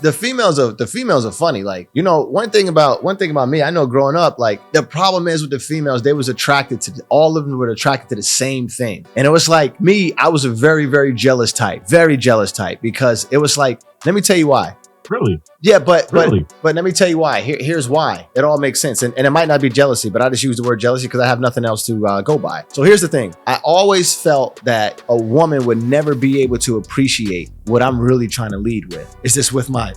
the females are funny. Like, you know, one thing about me, I know growing up, like the problem is with the females, they was attracted to, all of them were attracted to the same thing. And it was like me, I was a very, very jealous type because it was like, let me tell you why. Really? Yeah, but let me tell you why. Here's why. It all makes sense. And it might not be jealousy, but I just use the word jealousy because I have nothing else to go by. So here's the thing. I always felt that a woman would never be able to appreciate what I'm really trying to lead with. It's just with my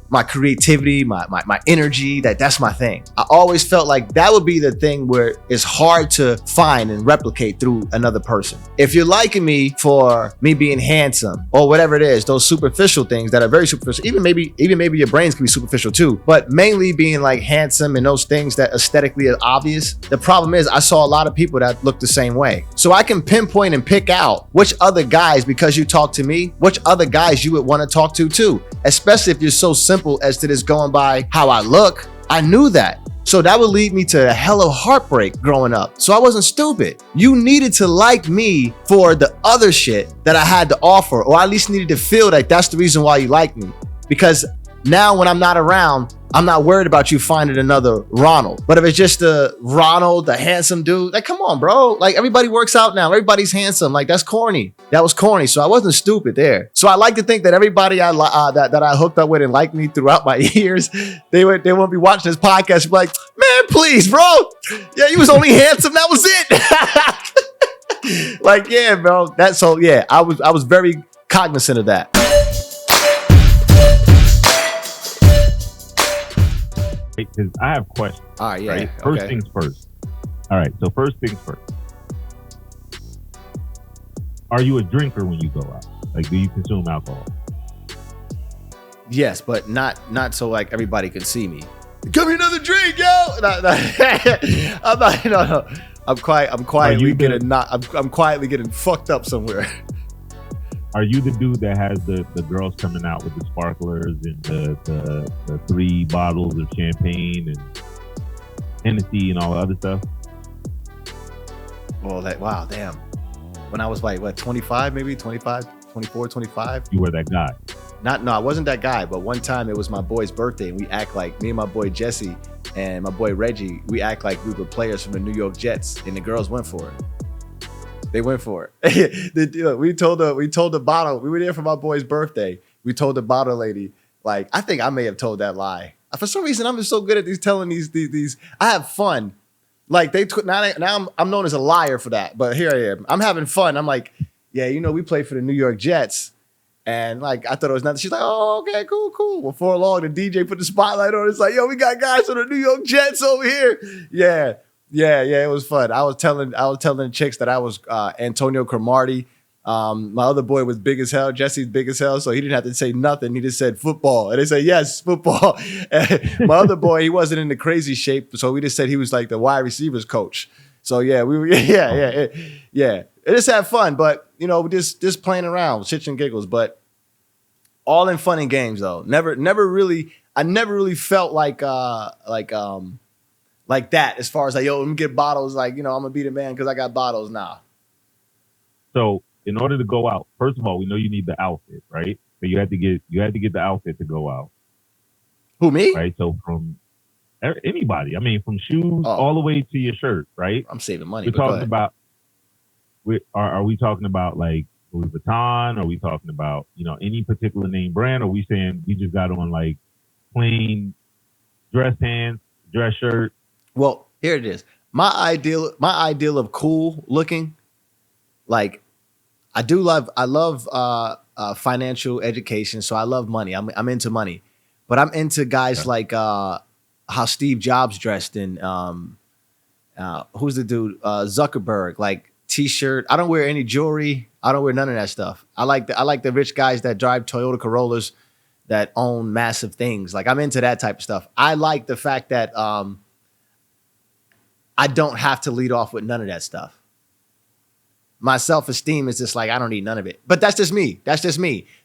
my creativity, my energy, that's my thing. I always felt like that would be the thing where it's hard to find and replicate through another person. If you're liking me for me being handsome or whatever it is, those superficial things that are very superficial, even maybe your brains can be superficial too, but mainly being like handsome and those things that aesthetically are obvious. The problem is I saw a lot of people that look the same way. So I can pinpoint and pick out which other guys, because you talk to me, which other guys you would want to talk to too, especially if you're so simple as to this going by how I look. I knew that. So that would lead me to a hell of heartbreak growing up. So I wasn't stupid. You needed to like me for the other shit that I had to offer, or at least needed to feel like that's the reason why you like me. Because now when I'm not around, I'm not worried about you finding another Ronald. But if it's just a Ronald, the handsome dude, like, come on, bro. Like, everybody works out now. Everybody's handsome. Like, that's corny. That was corny. So I wasn't stupid there. So I like to think that everybody that I hooked up with and liked me throughout my years, they won't be watching this podcast and be like, man, please, bro. Yeah, you was only handsome. That was it. Like, yeah, bro. I was very cognizant of that. Because I have questions. All right, yeah. Right? First things first. All right, so first things first. Are you a drinker when you go out? Like, do you consume alcohol? Yes, but not so like everybody can see me. Give me another drink, yo. No. I'm not. No. I'm quietly getting fucked up somewhere. Are you the dude that has the girls coming out with the sparklers and the 3 bottles of champagne and Hennessy and all the other stuff? Well, wow, damn. When I was like, what, 25 maybe? 25, 24, 25? You were that guy. No, I wasn't that guy, but one time it was my boy's birthday and we act like, me and my boy Jesse and my boy Reggie, we act like we were players from the New York Jets and the girls went for it. They went for it. We told the bottle. We were there for my boy's birthday. We told the bottle lady, like, I think I may have told that lie. For some reason, I'm just so good at telling these. I have fun. Like now I'm known as a liar for that. But here I am. I'm having fun. I'm like, yeah, we play for the New York Jets, and like I thought it was nothing. She's like, oh, okay, cool. Before long, the DJ put the spotlight on. It's like, yo, we got guys on the New York Jets over here. Yeah, it was fun. I was telling the chicks that I was Antonio Cromartie. My other boy was big as hell. Jesse's big as hell, so he didn't have to say nothing. He just said football, and they said yes, football. And my other boy, he wasn't in the crazy shape, so we just said he was like the wide receivers coach. So yeah, we were It just had fun, but just playing around, shits and giggles, but all in fun and games though. Never really felt like that, as far as like, yo, let me get bottles. Like, I'm gonna be the man because I got bottles now. So in order to go out, first of all, we know you need the outfit, right? So you had to get the outfit to go out. Who, me? Right. So from anybody, I mean, from shoes all the way to your shirt, right? I'm saving money. We're talking about. Are we talking about like Louis Vuitton? Are we talking about any particular name brand? Or are we saying we just got on like plain dress pants, dress shirt? Well, here it is. My ideal of cool looking, like I love financial education, so I love money. I'm into money, but I'm into guys like how Steve Jobs dressed in who's the dude Zuckerberg, like t-shirt. I don't wear any jewelry. I don't wear none of that stuff. I like the rich guys that drive Toyota Corollas that own massive things. Like I'm into that type of stuff. I like the fact that I don't have to lead off with none of that stuff. My self-esteem is just like, I don't need none of it. But that's just me.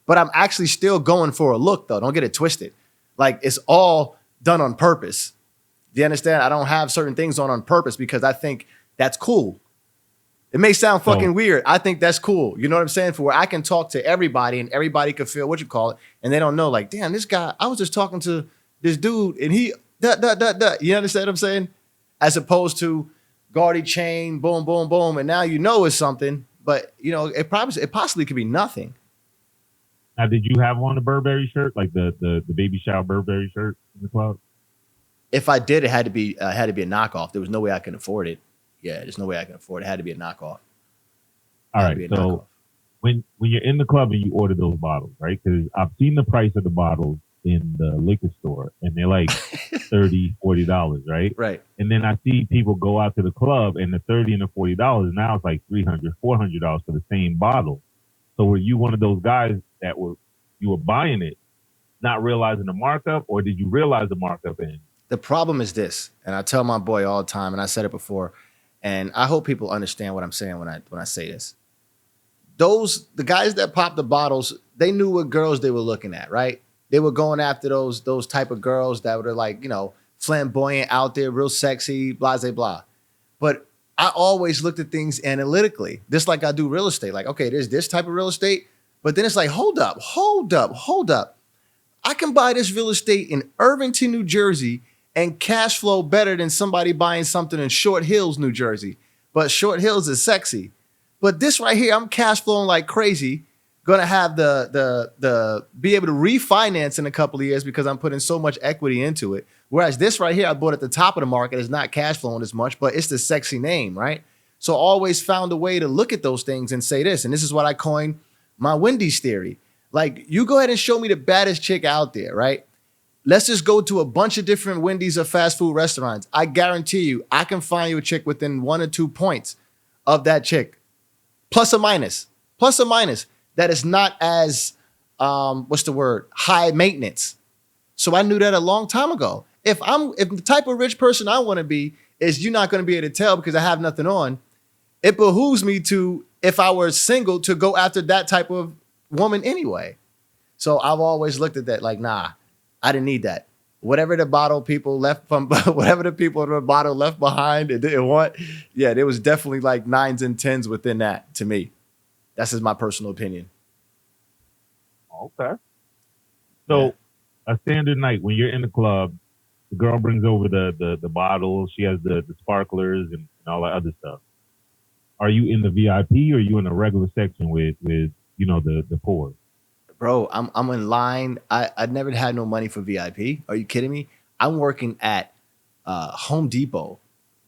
But I'm actually still going for a look, though. Don't get it twisted. Like, it's all done on purpose. Do you understand? I don't have certain things on purpose because I think that's cool. It may sound fucking weird. I think that's cool. You know what I'm saying? For where I can talk to everybody and everybody can feel what you call it, and they don't know, like, damn, this guy, I was just talking to this dude and he, You understand what I'm saying? As opposed to gaudy chain, boom, boom, boom, and now you know it's something, but you know, it possibly could be nothing. Now, did you have on the Burberry shirt, like the baby shower Burberry shirt in the club? If I did, it had to be a knockoff. There was no way I could afford it. Yeah, there's no way I can afford it. It had to be a knockoff. All right, so when you're in the club and you order those bottles, right? Because I've seen the price of the bottles in the liquor store, and they're like $30, $40, right? Right. And then I see people go out to the club, and the $30 and the $40 now it's like $300, $400 for the same bottle. So were you one of those guys that you were buying it, not realizing the markup, or did you realize the markup in? The problem is this, and I tell my boy all the time, and I said it before, and I hope people understand what I'm saying when I say this. The guys that popped the bottles, they knew what girls they were looking at, right? They were going after those type of girls that were like, you know, flamboyant out there, real sexy, blah, blah, blah. But I always looked at things analytically, just like I do real estate. Like, okay, there's this type of real estate, but then it's like, hold up. I can buy this real estate in Irvington, New Jersey, and cash flow better than somebody buying something in Short Hills, New Jersey. But Short Hills is sexy. But this right here, I'm cash flowing like crazy. Gonna have the be able to refinance in a couple of years because I'm putting so much equity into it. Whereas this right here, I bought at the top of the market, is not cash flowing as much, but it's the sexy name, right? So I always found a way to look at those things and say this, and this is what I coined my Wendy's theory. Like, you go ahead and show me the baddest chick out there, right? Let's just go to a bunch of different Wendy's or fast food restaurants. I guarantee you, I can find you a chick within 1 or 2 points of that chick, plus or minus. That is not as, high maintenance. So I knew that a long time ago. If the type of rich person I want to be is you're not going to be able to tell because I have nothing on, it behooves me to, if I were single, to go after that type of woman anyway. So I've always looked at that like, nah, I didn't need that. Whatever the people in the bottle left behind, it didn't want. Yeah, there was definitely like 9s and 10s within that to me. That's just my personal opinion. Okay. So a standard night when you're in the club, the girl brings over the bottles. She has the sparklers and all that other stuff. Are you in the VIP or are you in a regular section with you know the poor? Bro, I'm in line. I never had no money for VIP. Are you kidding me? I'm working at Home Depot.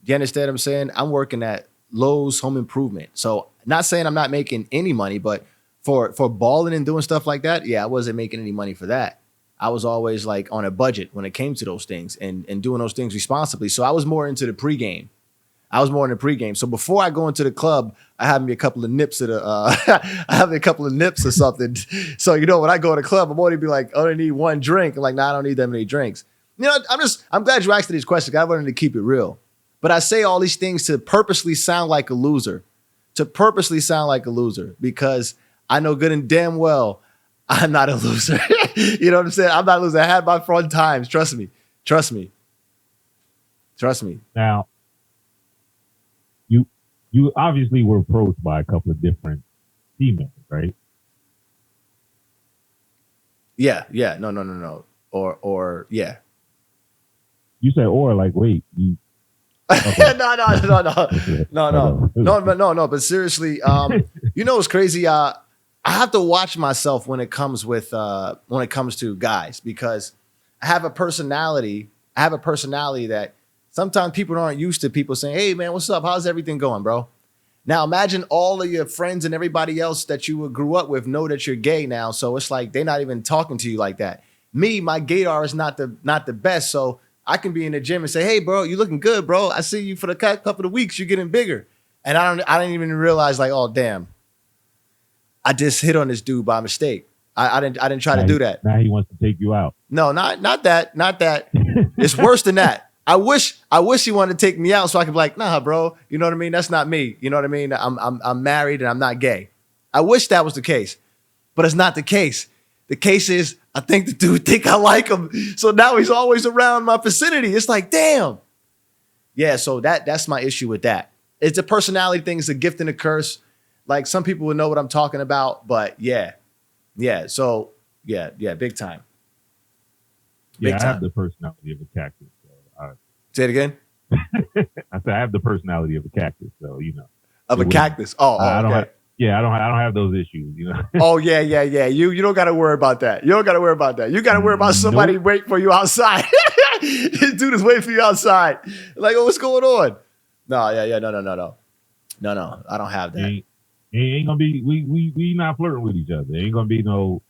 Do you understand what I'm saying? I'm working at Lowe's Home Improvement. So not saying I'm not making any money, but for balling and doing stuff like that, yeah, I wasn't making any money for that. I was always like on a budget when it came to those things and doing those things responsibly. So I was more into the pregame. So before I go into the club, I have me a couple of nips I have a couple of nips or something. So, you know, when I go to the club, I'm only be like, oh, I need one drink. I'm like, nah, I don't need that many drinks. You know, I'm glad you asked these questions. I wanted to keep it real. But I say all these things to purposely sound like a loser. Because I know good and damn well I'm not a loser. You know what I'm saying? I'm not a loser. I had my fun times. Trust me. Now, you obviously were approached by a couple of different females, right? Yeah. No. Or yeah. You said or like wait, you. Okay. No. But seriously, you know what's crazy? I have to watch myself when it comes to guys because I have a personality that sometimes people aren't used to people saying, hey man, what's up? How's everything going, bro? Now imagine all of your friends and everybody else that you grew up with know that you're gay now. So it's like they're not even talking to you like that. Me, my gaydar is not the best. So I can be in the gym and say, hey bro, you looking good, bro. I see you for the couple of weeks, you're getting bigger. And I didn't even realize like, oh damn, I just hit on this dude by mistake. I didn't try to do that. Now he wants to take you out. No, not that. It's worse than that. I wish he wanted to take me out so I could be like, nah, bro. You know what I mean? That's not me. You know what I mean? I'm married and I'm not gay. I wish that was the case, but it's not the case. The case is I think the dude think I like him, so now he's always around my vicinity. It's like, damn. Yeah, so that's my issue with that. It's a personality thing. It's a gift and a curse. Like some people would know what I'm talking about, but yeah. So yeah, big time. Yeah, I have the personality of a cactus. So Say it again. I said I have the personality of a cactus. So Of a cactus. I don't okay. have. Yeah, I don't have those issues. Oh yeah. You don't got to worry about that. You don't got to worry about that. You got to worry about somebody waiting for you outside. This dude is waiting for you outside. Like, oh, what's going on? No. I don't have that. Ain't gonna be. We not flirting with each other. Ain't gonna be no.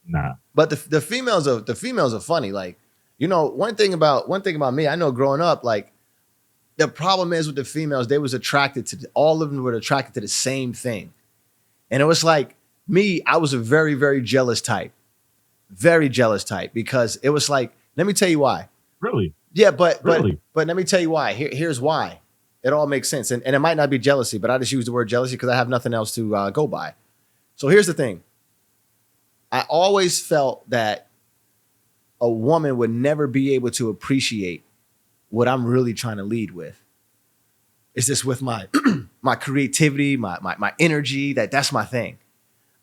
Nah. But the females are funny. Like, one thing about me, I know growing up, like the problem is with the females, they was attracted to all of them were attracted to the same thing. And it was like me, I was a very, very jealous type. Very jealous type because it was like, let me tell you why. Really? Yeah, but really? but let me tell you why. Here's why. It all makes sense. And it might not be jealousy, but I just use the word jealousy because I have nothing else to go by. So here's the thing. I always felt that a woman would never be able to appreciate what I'm really trying to lead with. It's just with my my creativity, my energy, that's my thing.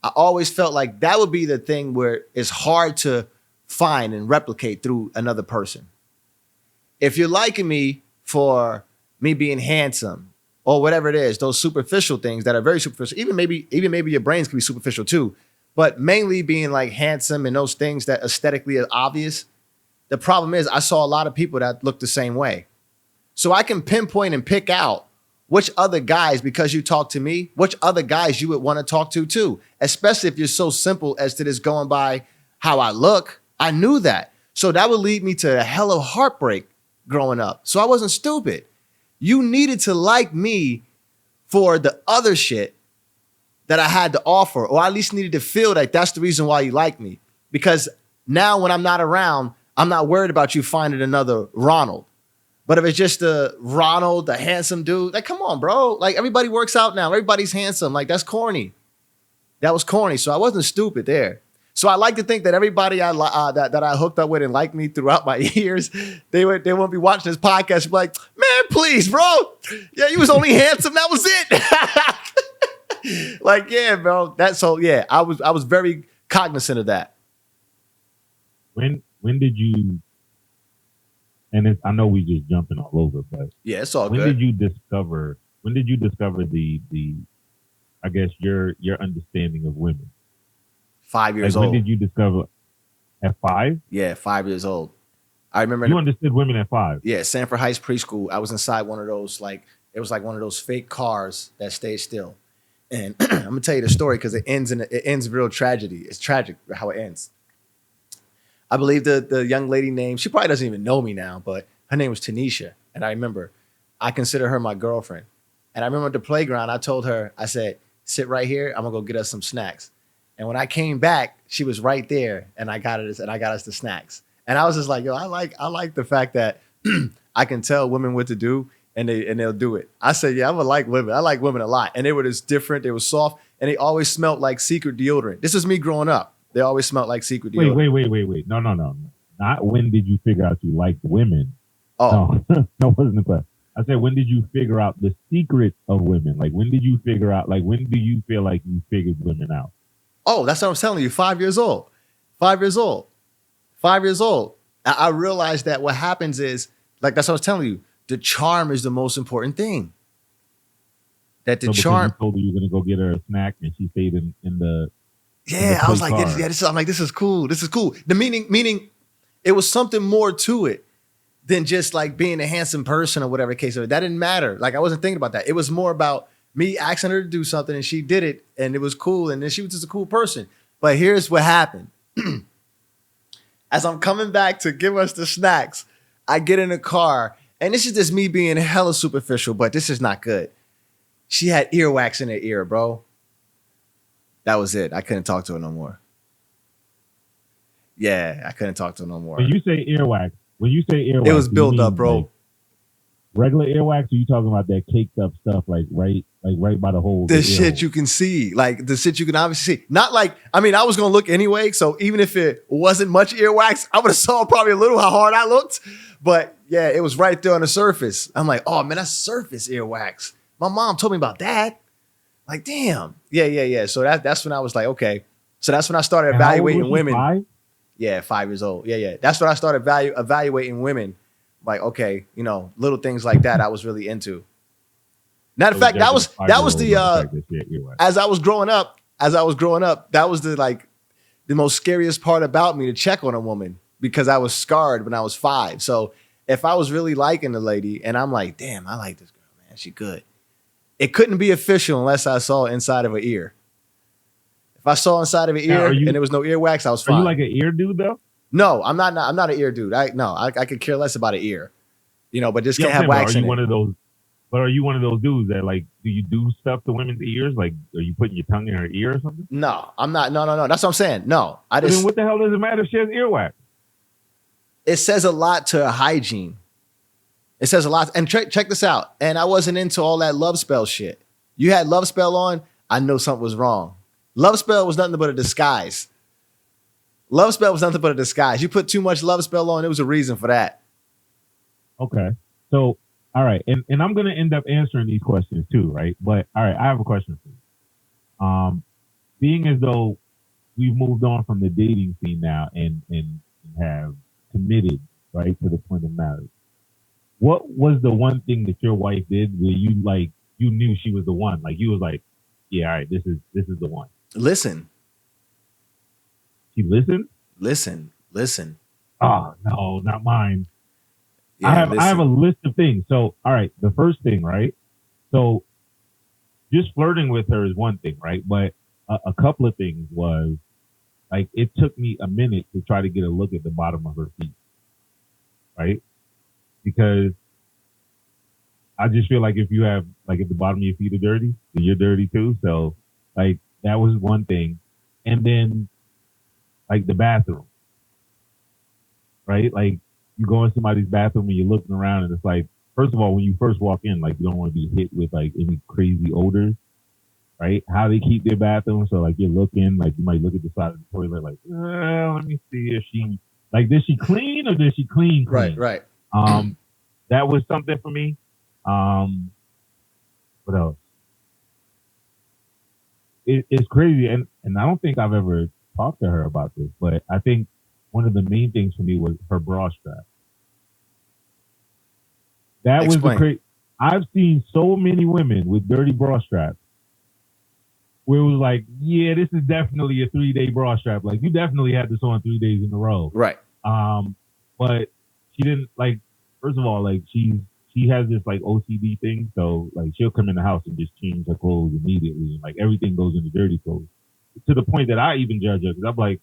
I always felt like that would be the thing where it's hard to find and replicate through another person. If you're liking me for me being handsome or whatever it is, those superficial things that are very superficial, even maybe your brains can be superficial too, but mainly being like handsome and those things that aesthetically are obvious. The problem is I saw a lot of people that look the same way. So I can pinpoint and pick out which other guys, because you talk to me, which other guys you would want to talk to too, especially if you're so simple as to this going by how I look. I knew that. So that would lead me to a hell of heartbreak growing up. So I wasn't stupid. You needed to like me for the other shit that I had to offer, or at least needed to feel like that's the reason why you like me. Because now when I'm not around, I'm not worried about you finding another Ronald. But if it's just a Ronald, the handsome dude, like, come on, bro. Like, everybody works out now. Everybody's handsome. Like, that's corny. That was corny. So I wasn't stupid there. So I like to think that everybody that I hooked up with and liked me throughout my years, they won't be watching this podcast and be like, man, please, bro. Yeah, you was only handsome. That was it. Like, yeah, bro. I was very cognizant of that. When did you? And I know we just jumping all over, but yeah, it's all good. When did you discover the I guess your understanding of women? 5 years old. When did you discover? At 5? Yeah, 5 years old. I remember you understood women at 5. Yeah, Sanford Heights preschool. I was inside one of those, like, it was like one of those fake cars that stayed still. And I'm gonna tell you the story because it ends real tragedy. It's tragic how it ends. I believe the young lady name, she probably doesn't even know me now, but her name was Tanisha. And I remember I consider her my girlfriend. And I remember at the playground, I told her, I said, sit right here. I'm gonna go get us some snacks. And when I came back, she was right there and I got us the snacks. And I was just like, yo, I like the fact that I can tell women what to do and they'll do it. I said, yeah, I'm gonna like women. I like women a lot. And they were just different. They were soft and they always smelled like secret deodorant. This is me growing up. They always smelled like secret deodorant. Wait. No. Not when did you figure out you liked women? Oh. No, wasn't the question. I said, when did you figure out the secret of women? Like, when did you figure out, like, when do you feel like you figured women out? Oh, that's what I was telling you. 5 years old. 5 years old. 5 years old. I realized that what happens is, like, that's what I was telling you. The charm is the most important thing. That the charm. You told her you were going to go get her a snack and she stayed in the. Yeah, I was like, this is cool. This is cool. The meaning, it was something more to it than just like being a handsome person or whatever the case is. That didn't matter. Like, I wasn't thinking about that. It was more about me asking her to do something and she did it and it was cool. And then she was just a cool person. But here's what happened. As I'm coming back to give us the snacks, I get in a car and this is just me being hella superficial, but this is not good. She had earwax in her ear, bro. That was it. I couldn't talk to her no more. Yeah, I couldn't talk to her no more. When you say earwax, it was built up, bro. Like regular earwax, or you talking about that caked up stuff, like right by the hole? The shit you can see, like the shit you can obviously see. Not like, I mean, I was gonna look anyway, so even if it wasn't much earwax, I would have saw probably a little how hard I looked. But yeah, it was right there on the surface. I'm like, oh man, that's surface earwax. My mom told me about that. Like, damn. Yeah. So that's when I was like, okay. So that's when I started And how old was evaluating she? women. 5? Yeah, 5 years old. Yeah. That's when I started evaluating women. Like, okay, little things like that I was really into. Matter of So fact, judging a that 5-year-old was on the fact that she had earwax. as I was growing up, that was the most scariest part about me, to check on a woman, because I was scarred when I was 5. So if I was really liking the lady and I'm like, damn, I like this girl, man, she good. It couldn't be official unless I saw inside of her ear. If I saw inside of an Now, ear and there was no earwax, I was are you fine. like an ear dude though? No, I'm not. I'm not an ear dude. I could care less about an ear, but just can't have But wax are in you it. one of those? But are you one of those dudes that like, do you do stuff to women's ears? Like, are you putting your tongue in her ear or something? No, I'm not. No. That's what I'm saying. No, Then what the hell does it matter if she has earwax? It says a lot to hygiene. It says a lot. And check this out. And I wasn't into all that love spell shit. You had love spell on, I know something was wrong. Love spell was nothing but a disguise. Love spell was nothing but a disguise. You put too much love spell on, it was a reason for that. Okay. So, all right. And I'm going to end up answering these questions too, right? But all right, I have a question for you. Being as though we've moved on from the dating scene now and have committed, right, to the point of marriage. What was the one thing that your wife did where you knew she was the one? Like you was like, yeah, all right, this is the one. Listen. She listened? Listen. Oh no, not mine. Yeah, I have a list of things. So all right, the first thing, right? So just flirting with her is one thing, right? But a couple of things was like it took me a minute to try to get a look at the bottom of her feet, right? Because I just feel like if you have like if the bottom of your feet are dirty, then you're dirty too. So like that was one thing. And then like the bathroom, right? Like you go in somebody's bathroom and you're looking around and it's like, first of all, when you first walk in, like you don't want to be hit with like any crazy odors, right? How they keep their bathroom. So like you're looking, like you might look at the side of the toilet, like, let me see if she like, does she clean or does she clean? Right. That was something for me. What else? It's crazy, and I don't think I've ever talked to her about this, but I think one of the main things for me was her bra strap. That was the crazy. I've seen so many women with dirty bra straps where it was like, yeah, this is definitely a 3-day bra strap. Like you definitely had this on 3 days in a row. Right. But she didn't like. First of all, like she has this like OCD thing, so like she'll come in the house and just change her clothes immediately, and like everything goes into dirty clothes. To the point that I even judge her because I'm like,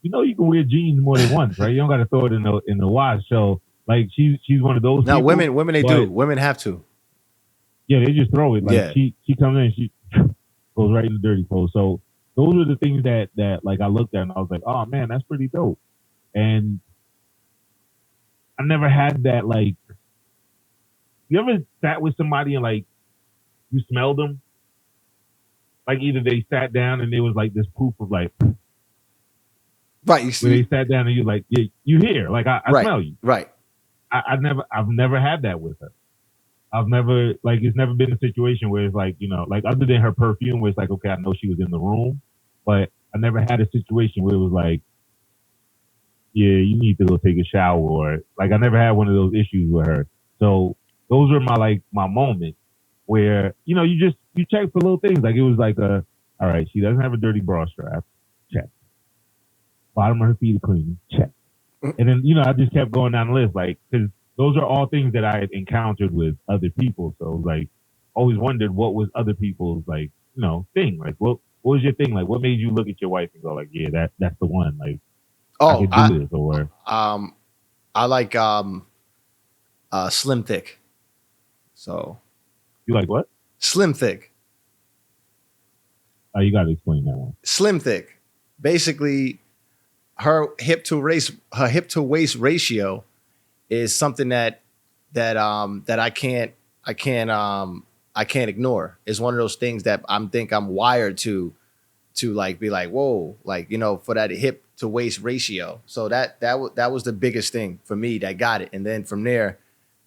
you can wear jeans more than once, right? You don't got to throw it in the wash. So like she's one of those. Now people, women they do. Women have to. Yeah, they just throw it. Like Yeah. she comes in, she goes right in the dirty clothes. So those are the things that like I looked at and I was like, oh man, that's pretty dope. And I never had that like. You ever sat with somebody and like you smelled them? Like either they sat down and there was like this proof of like, right? You see, where they sat down and you like, yeah, you here? Like I smell you. Right. I've never had that with her. I've never like it's never been a situation where it's like like other than her perfume where it's like okay I know she was in the room, but I never had a situation where it was like yeah you need to go take a shower or like I never had one of those issues with her. So those are my moments where you check for little things like it was like all right she doesn't have a dirty bra strap, check. Bottom of her feet are clean, check. And then I just kept going down the list like because those are all things that I had encountered with other people. So like always wondered what was other people's like thing like what was your thing like what made you look at your wife and go like yeah that's the one like I could do this or I like slim thick. So you like what? Slim thick. You got to explain that one. Slim thick. Basically, her hip to waist ratio is something that I can't ignore. It's one of those things that I'm wired to like be like whoa like for that hip to waist ratio. So that was the biggest thing for me that got it, and then from there,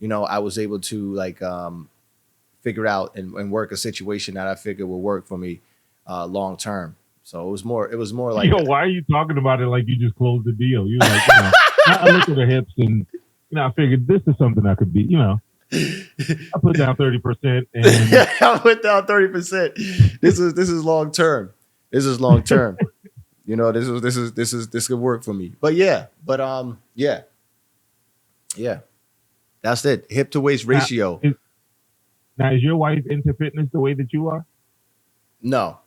I was able to like figure out and work a situation that I figured would work for me long term. So it was more like Yo, why are you talking about it like you just closed the deal? You're like, I look at the hips and I figured this is something I could be, I put down 30% and I put down 30%. This is long term. This is long term. This could work for me. But yeah, yeah. That's it. Hip to waist ratio. Now, is your wife into fitness the way that you are? No.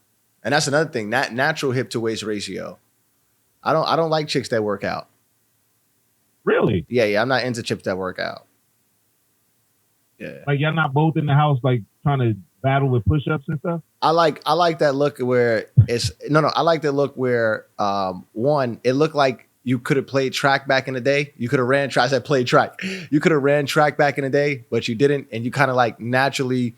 And that's another thing. That natural hip to waist ratio. I don't like chicks that work out. Really? Yeah. I'm not into chicks that work out. Yeah. Like y'all not both in the house like trying to battle with push-ups and stuff? I like that look where it's I like that look where one, it looked like you could have played track back in the day. You could have ran track. I said played track. You could have ran track back in the day, but you didn't, and you kind of like naturally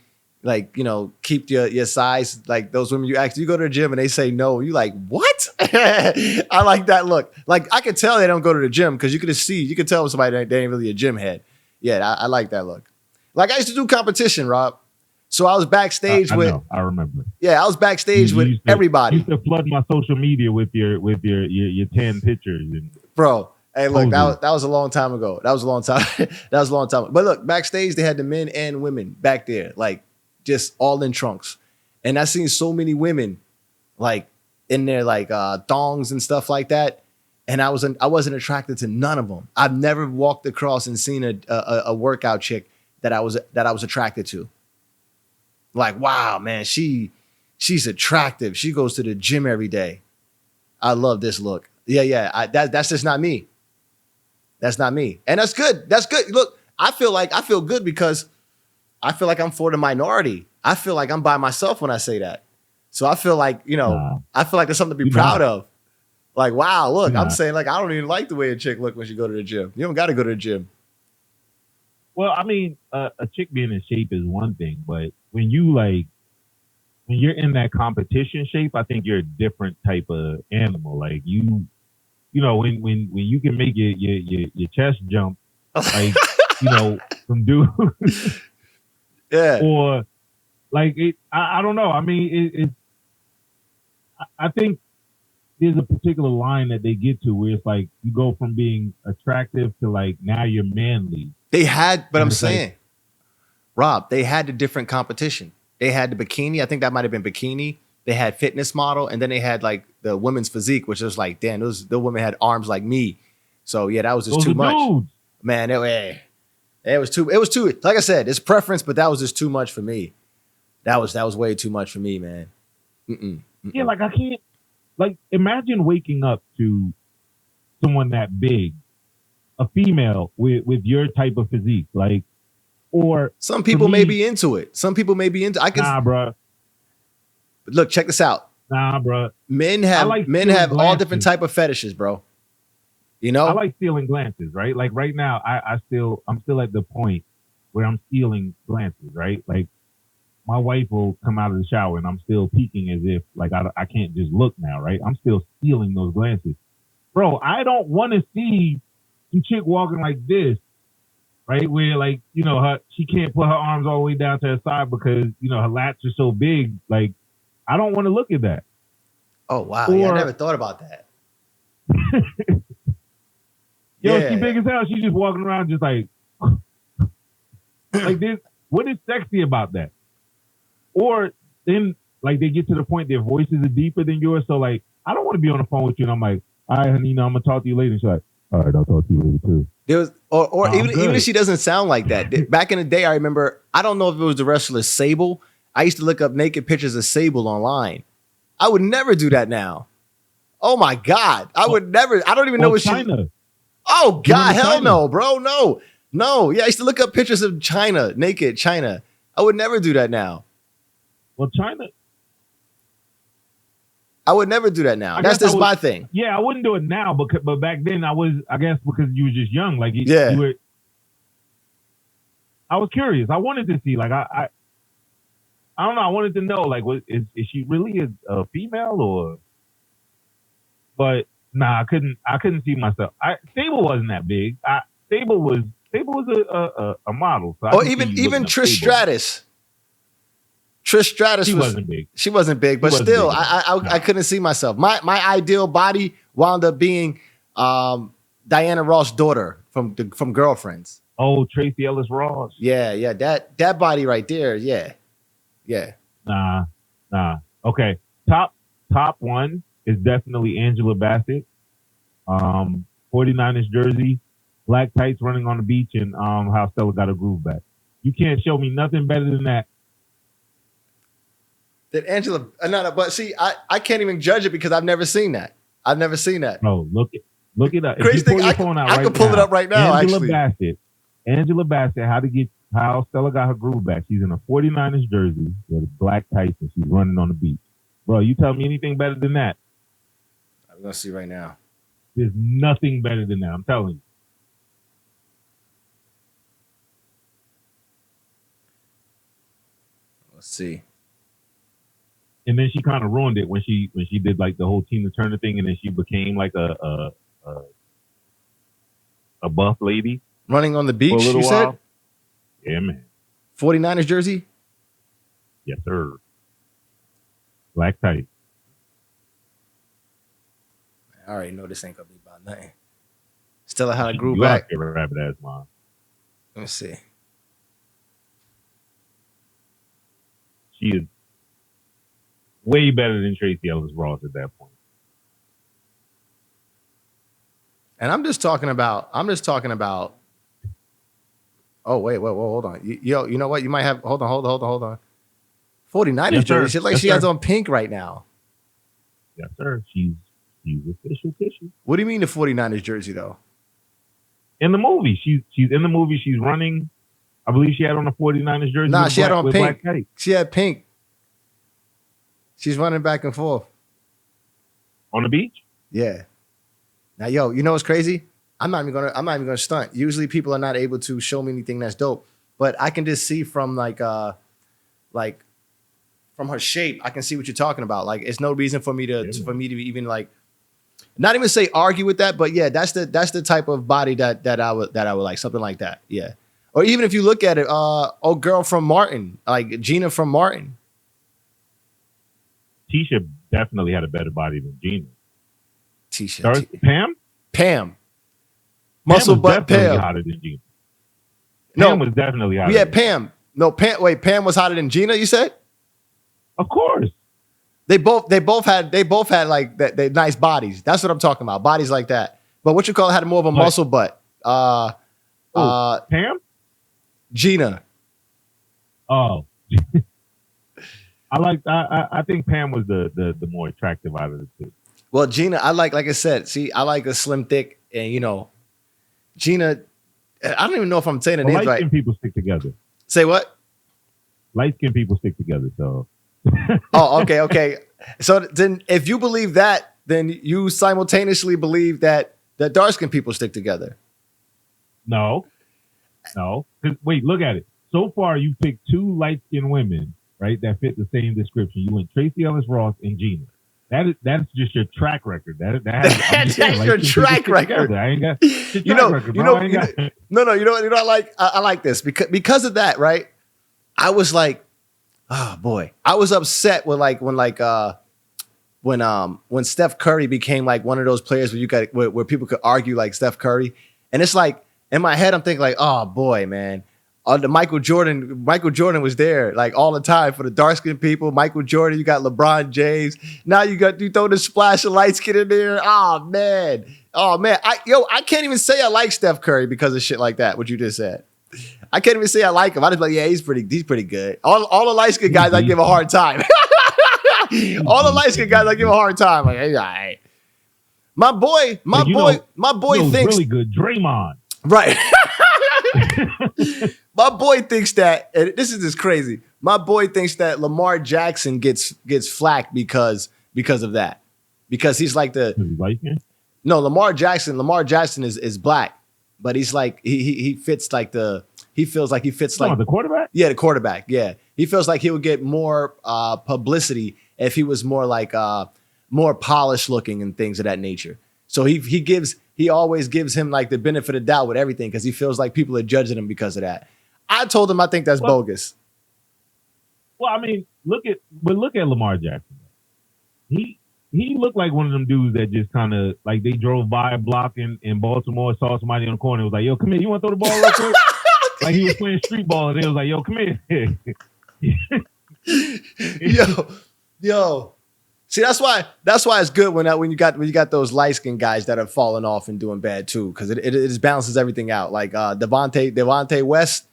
keep your size. Like those women you go to the gym and they say no, you like, what? I like that look. Like I could tell they don't go to the gym because you could tell somebody they ain't really a gym head. Yeah, I like that look. Like I used to do competition, Rob. So I was backstage I remember. Yeah, I was backstage with everybody. You used to flood my social media with your 10 pictures. Bro, hey, look, that was a long time ago. That was a long time. But look, backstage they had the men and women back there, like just all in trunks. And I seen so many women like in there like thongs and stuff like that. And I wasn't attracted to none of them. I've never walked across and seen a workout chick that I was attracted to. Like, wow, man, she's attractive. She goes to the gym every day. I love this look. Yeah. That's just not me. That's not me. And that's good. That's good. Look, I feel good because I feel like I'm for the minority. I feel like I'm by myself when I say that. So I feel like, I feel like there's something to be proud of. Like, wow, look, I'm saying like, I don't even like the way a chick look when she go to the gym. You don't got to go to the gym. Well, I mean, a chick being in shape is one thing, but when you're in that competition shape, I think you're a different type of animal. Like when you can make your chest jump, like from dude, yeah, or like I don't know. I mean, I think there's a particular line that they get to where it's like you go from being attractive to like now you're manly. They had, but I'm saying, Rob, they had a different competition. They had the bikini. I think that might have been bikini. They had fitness model, and then they had like the women's physique, which was like, damn, the women had arms like me. So yeah, that was just too much. Dudes. Man, it was too. Like I said, it's preference, but that was just too much for me. That was way too much for me, man. Yeah, like I can't. Like imagine waking up to someone that big, a female with your type of physique, like. Or some people may be into it. Some people may be into. Nah, bro. Look, check this out. Nah, bro. Men have all different type of fetishes, bro. I like stealing glances, right? Like right now, I'm still at the point where I'm stealing glances, right? Like my wife will come out of the shower and I'm still peeking as if like I can't just look now, right? I'm still stealing those glances, bro. I don't want to see some chick walking like this. Right, where like she can't put her arms all the way down to her side because her lats are so big. Like, I don't want to look at that. Oh wow, I never thought about that. She big as hell. She's just walking around just like this. What is sexy about that? Or then like they get to the point their voices are deeper than yours. So like I don't want to be on the phone with you and I'm like, all right, honey, I'm gonna talk to you later. She's like, all right, I'll talk to you later too. There was, even if she doesn't sound like that. Back in the day, I remember. I don't know if it was the wrestler Sable. I used to look up naked pictures of Sable online. I would never do that now. Oh my God, I would never. I don't even know what China. Oh God, hell no, bro, no. Yeah, I used to look up pictures of China, naked China. I would never do that now. Well, China. I would never do that now. That's just my thing. Yeah, I wouldn't do it now, but back then I guess because you were just young, like you were. I was curious. I wanted to see, like I don't know. I wanted to know, like, is she really a female or? But nah, I couldn't see myself. Sable wasn't that big. Sable was a model. So or even Trish Stratus. Trish Stratus She wasn't big. She wasn't big, but wasn't still, big I couldn't see myself. My ideal body wound up being Diana Ross' daughter from Girlfriends. Oh, Tracy Ellis Ross. Yeah, that body right there. Yeah. Nah. Okay, top one is definitely Angela Bassett. 49ers jersey, black tights running on the beach, and how Stella got her groove back. You can't show me nothing better than that. That Angela, no, but see, I can't even judge it because I've never seen that. Bro, look it up. Crazy thing, I can pull it up right now. Angela Bassett, how Stella got her groove back. She's in a 49ers jersey with black tights and she's running on the beach. Bro, you tell me anything better than that? I'm gonna see right now. There's nothing better than that. I'm telling you. Let's see. And then she kind of ruined it when she did like the whole Tina Turner thing, and then she became like a buff lady. Running on the beach, you said? Yeah, man. 49ers jersey? Yes, sir. Black tight. I already know this ain't gonna be about nothing. Stella had a groove back. Rabbit ass mom. Let me see. She is way better than Tracy Ellis Ross at that point. And I'm just talking about. Oh wait, hold on. You know what? You might have. Hold on. 49ers jersey. She's like she has on pink right now. Yes, sir. She's official tissue. What do you mean the 49ers jersey though? In the movie, she's in the movie. She's running. I believe she had on a 49ers jersey. Nah, she had on pink. She had pink. She's running back and forth on the beach. Yeah. Now, you know what's crazy? I'm not even gonna stunt. Usually, people are not able to show me anything that's dope, but I can just see from like from her shape, I can see what you're talking about. Like, it's no reason for me to even like, not even say argue with that, but yeah, that's the type of body that I would like, something like that. Yeah. Or even if you look at it, girl from Martin, like Gina from Martin. Tisha definitely had a better body than Gina. Pam? Muscle butt Pam. Hotter than Gina. Pam was definitely hotter. Yeah, Pam. No, Pam. Wait, Pam was hotter than Gina. You said? Of course. They both had like that. They nice bodies. That's what I'm talking about. Bodies like that. But what you call it had more of a muscle butt. Pam? Gina. Oh. I think Pam was the more attractive out of the two. Well, Gina, I like I said, see, I like a slim, thick, and Gina, I don't even know if I'm saying the names right. Light-skinned people stick together. Say what? Light-skinned people stick together, so. Oh, okay. So then if you believe that, then you simultaneously believe that dark-skinned people stick together. No. Wait, look at it. So far, you picked two light-skinned women, right, that fit the same description. You went Tracy Ellis Ross and Gina. That's just your track record. That's your track record. I ain't got No. I like this because of that, right? I was like, oh boy, I was upset with when Steph Curry became like one of those players where people could argue like Steph Curry, and it's like in my head I'm thinking like, oh boy, man. The Michael Jordan was there like all the time for the dark skinned people. Michael Jordan, you got LeBron James. Now you throw the splash of light skin in there. Oh man. I can't even say I like Steph Curry because of shit like that. What you just said. I can't even say I like him. I just like, yeah, he's pretty good. All the light skinned guys I give a hard time. All the light skinned guys I give a hard time. Like, hey, all right. My boy thinks really good. Draymond. Right. My boy thinks that, and this is just crazy. My boy thinks that Lamar Jackson gets flack because of that. Because he's like no, Lamar Jackson is black, but he's like he fits like he feels like he fits like the quarterback? Yeah, the quarterback. Yeah. He feels like he would get more publicity if he was more like more polished looking and things of that nature. So he always gives him like the benefit of doubt with everything because he feels like people are judging him because of that. I told him I think that's bogus. Well, I mean, look at Lamar Jackson. He looked like one of them dudes that just kind of like they drove by a block in Baltimore, saw somebody on the corner, and was like, "Yo, come here, you want to throw the ball real quick?" Like he was playing street ball, and they was like, "Yo, come here." yo. See, that's why it's good when you got those light skinned guys that are falling off and doing bad too, because it just balances everything out. Like Devontae West.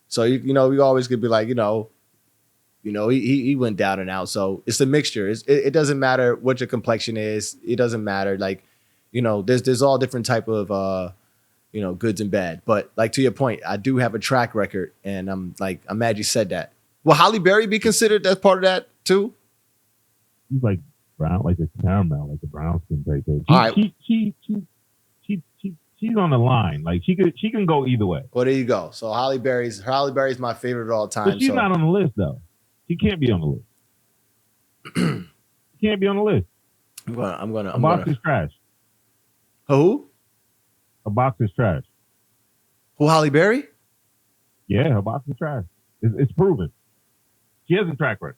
So you know we always could be like he went down and out. So it's a mixture. It doesn't matter what your complexion is. It doesn't matter. Like there's all different type of goods and bad. But like to your point, I do have a track record, and I'm mad you said that. Will Halle Berry be considered as part of that too? He's like brown, like a caramel, like a brown skin type thing. She's on the line. Like she can go either way. Well, there you go. So Halle Berry's my favorite of all time. But she's not on the list though. She can't be on the list. She can't be on the list. I'm gonna. A box is trash. Who? A box is trash. Who? Halle Berry? Yeah, her box is trash. It's proven. She has a track record.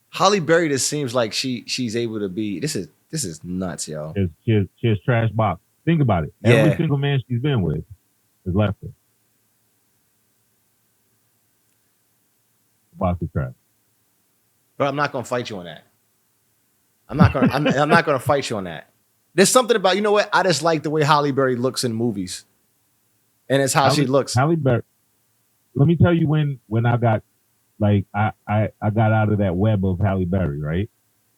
Halle Berry just seems like she's able to be. This is nuts, yo. She has trash box. Think about it. Yeah. Every single man she's been with has left her. Box is trash. But I'm not gonna fight you on that. I'm not gonna fight you on that. There's something about what I just like the way Halle Berry looks in movies, and it's how she looks. Halle Berry. Let me tell you when I got. Like I got out of that web of Halle Berry, right?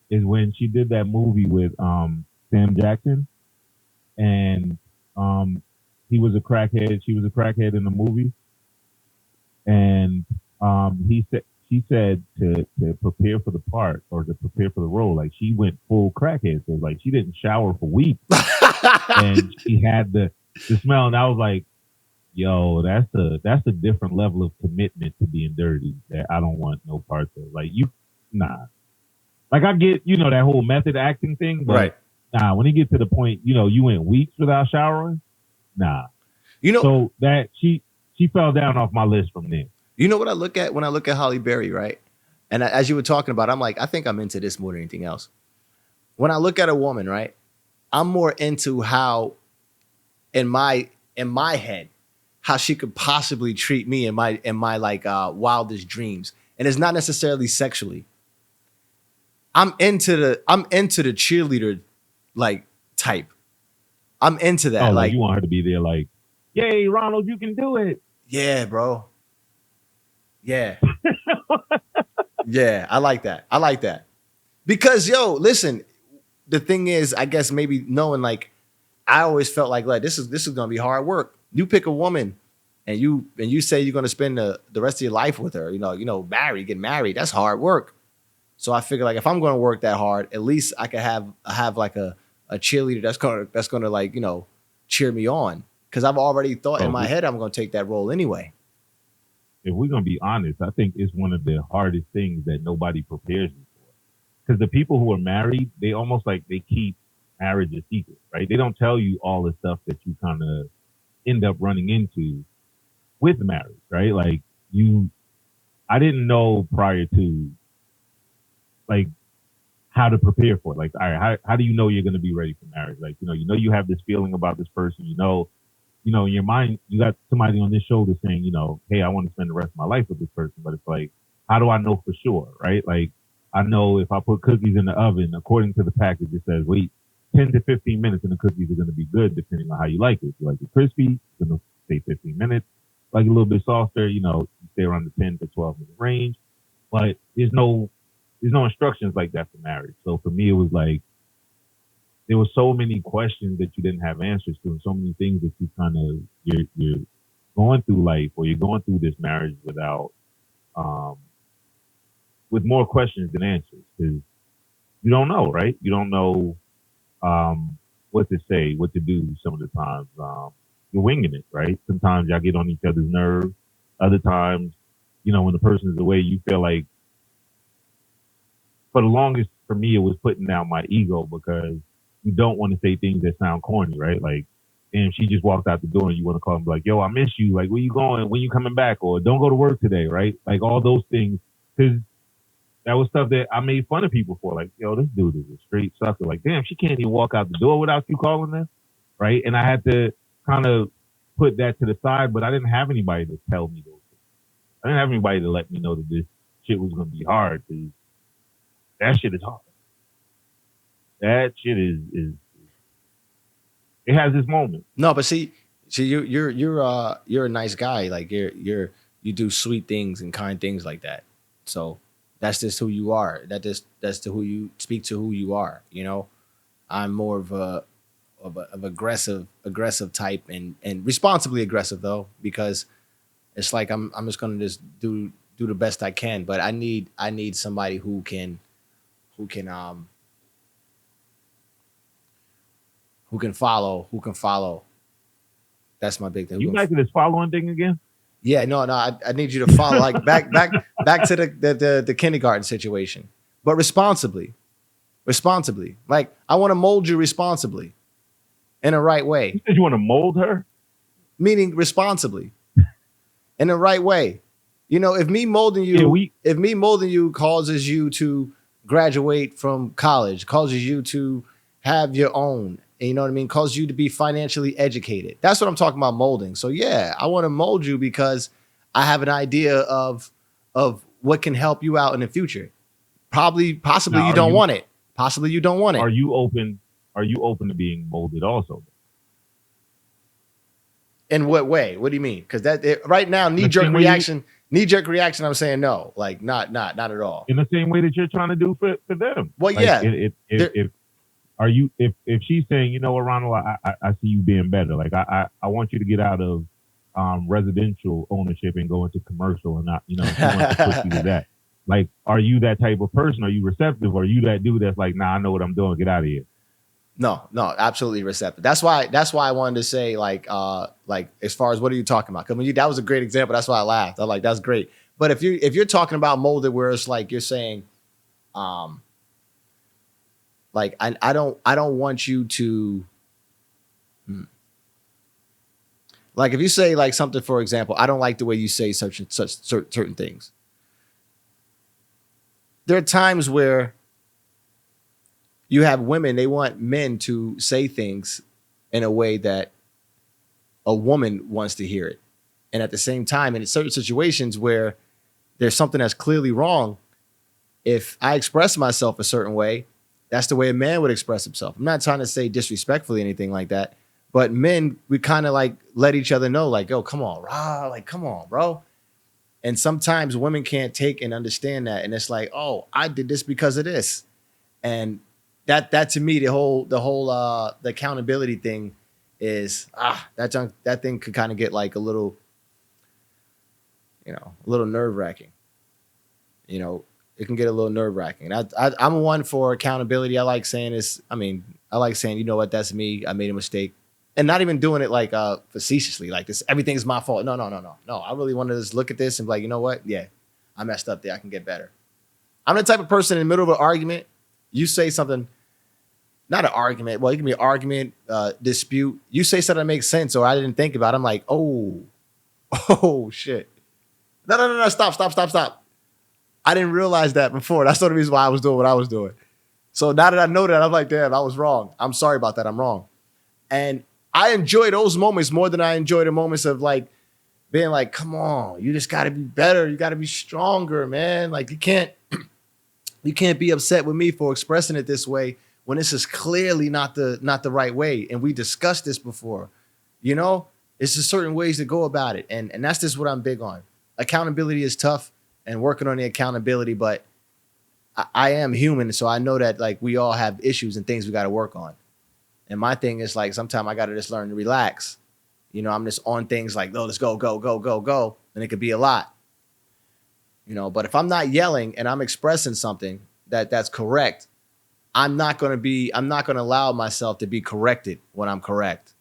Is when she did that movie with Sam Jackson, and he was a crackhead. She was a crackhead in the movie, and she said to prepare for the part or to prepare for the role, like she went full crackhead. So like she didn't shower for weeks, and she had the smell, and I was like, yo, that's a different level of commitment to being dirty that I don't want no parts of. Like nah. Like I get, that whole method acting thing, but right. Nah, when it gets to the point, you went weeks without showering, nah. So that she fell down off my list from there. You know what I look at when I look at Halle Berry, right? And as you were talking about, I'm like, I think I'm into this more than anything else. When I look at a woman, right, I'm more into how in my head, how she could possibly treat me in my wildest dreams. And it's not necessarily sexually. I'm into the cheerleader like type. I'm into that. Oh, like you want her to be there like, yay, Ronald, you can do it. Yeah, bro. Yeah. Yeah, I like that. Because listen, the thing is, I guess maybe knowing like I always felt like this is gonna be hard work. You pick a woman and you say you're gonna spend the rest of your life with her, get married, that's hard work. So I figure like if I'm gonna work that hard, at least I could have like a cheerleader that's gonna like, cheer me on. Cause I've already thought in my head I'm gonna take that role anyway. If we're gonna be honest, I think it's one of the hardest things that nobody prepares you for. Because the people who are married, they almost like they keep marriage a secret, right? They don't tell you all the stuff that you kind of end up running into with marriage, right? Like I didn't know prior to like how to prepare for it. Like, all right, how do you know you're going to be ready for marriage? Like, you have this feeling about this person, in your mind, you got somebody on this shoulder saying, hey, I want to spend the rest of my life with this person. But it's like, how do I know for sure, right? Like, I know if I put cookies in the oven, according to the package, it says, wait, 10 to 15 minutes and the cookies are going to be good depending on how you like it. If you like it crispy, it's going to stay 15 minutes. Like a little bit softer, you stay around the 10 to 12 minute range. But there's no instructions like that for marriage. So for me, it was like, there were so many questions that you didn't have answers to, and so many things that you kind of, you're going through life or you're going through this marriage without, with more questions than answers, because you don't know, right? You don't know what to say, what to do some of the times. You're winging it, right? Sometimes y'all get on each other's nerves. Other times, when the person is away, you feel like, for the longest, for me, it was putting down my ego because you don't want to say things that sound corny, right? Like, and she just walked out the door and you want to call and be like, yo, I miss you. Like, where you going? When you coming back? Or don't go to work today, right? Like all those things because that was stuff that I made fun of people for. Like, yo, this dude is a straight sucker. Like, damn, she can't even walk out the door without you calling her, right? And I had to kind of put that to the side, but I didn't have anybody to tell me those things. I didn't have anybody to let me know that this shit was going to be hard. Because that shit is hard. That shit is it has its moment. No, but see, you're a nice guy. Like you do sweet things and kind things like that. So that's just who you are. That's to who you speak to who you are. You know, I'm more of of aggressive type and responsibly aggressive though, because it's like I'm just gonna just do the best I can. But I need somebody who can um who can follow. That's my big thing. You back to this following thing again? Yeah, no, I need you to follow like back to the kindergarten situation, but responsibly. Like I want to mold you responsibly in the right way. You said you want to mold her? Meaning responsibly. In the right way. You know, if me molding you causes you to graduate from college, causes you to have your own, you know what I mean, causes you to be financially educated. That's what I'm talking about molding. So yeah, I want to mold you because I have an idea of what can help you out in the future. Possibly now, you don't want it. Possibly you don't want it. Are you open to being molded also? In what way? What do you mean? Because right now, knee jerk reaction. I'm saying no, like not at all. In the same way that you're trying to do for them. Well, like, yeah. If she's saying, you know what, Ronald, I see you being better. Like I want you to get out of residential ownership and go into commercial, and not, you know, she wants to push you to that. Like, are you that type of person? Are you receptive? Or are you that dude that's like, nah, I know what I'm doing. Get out of here. No, absolutely receptive. That's why I wanted to say like as far as what are you talking about? Because that was a great example. That's why I laughed. I'm like, that's great. But if you're talking about molded, where it's like you're saying, like I don't want you to, like if you say like something, for example, I don't like the way you say such certain things. There are times where you have women, they want men to say things in a way that a woman wants to hear it. And at the same time, in certain situations where there's something that's clearly wrong, if I express myself a certain way, that's the way a man would express himself. I'm not trying to say disrespectfully anything like that, but men, we kind of like let each other know, like, oh, come on, rah, like, come on, bro. And sometimes women can't take and understand that. And it's like, oh, I did this because of this. And that to me, the accountability thing is that thing could kind of get like a little nerve wracking. You know, it can get a little nerve wracking. I'm one for accountability. I like saying this. I mean, I like saying, you know what, that's me. I made a mistake, and not even doing it like facetiously, like this. Everything's my fault. No. I really want to just look at this and be like, you know what? Yeah, I messed up there. I can get better. I'm the type of person in the middle of an argument. You say something. Not an argument. Well, it can be an argument, dispute. You say something that makes sense, or I didn't think about it. I'm like, oh shit. No. Stop. I didn't realize that before. That's the reason why I was doing what I was doing. So now that I know that, I'm like, damn, I was wrong. I'm sorry about that. I'm wrong. And I enjoy those moments more than I enjoy the moments of like being like, come on, you just got to be better. You got to be stronger, man. Like you can't be upset with me for expressing it this way when this is clearly not the right way. And we discussed this before. You know, it's just certain ways to go about it. And that's just what I'm big on. Accountability is tough and working on the accountability, but I am human. So I know that like we all have issues and things we got to work on. And my thing is like, sometimes I got to just learn to relax. You know, I'm just on things like, oh, let's go. And it could be a lot, you know, but if I'm not yelling and I'm expressing something that's correct, I'm not going to allow myself to be corrected when I'm correct.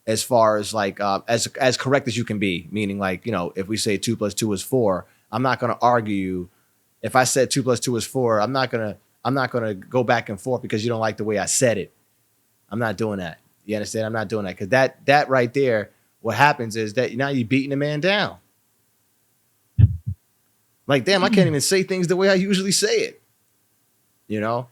As far as like, as correct as you can be, meaning like, you know, if we say 2 + 2 is 4, I'm not going to argue you. If I said 2 + 2 is 4, I'm not going to go back and forth because you don't like the way I said it. I'm not doing that. You understand? I'm not doing that. Cause that right there, what happens is that now you're beating a man down. Like, damn, I can't even say things the way I usually say it. You know,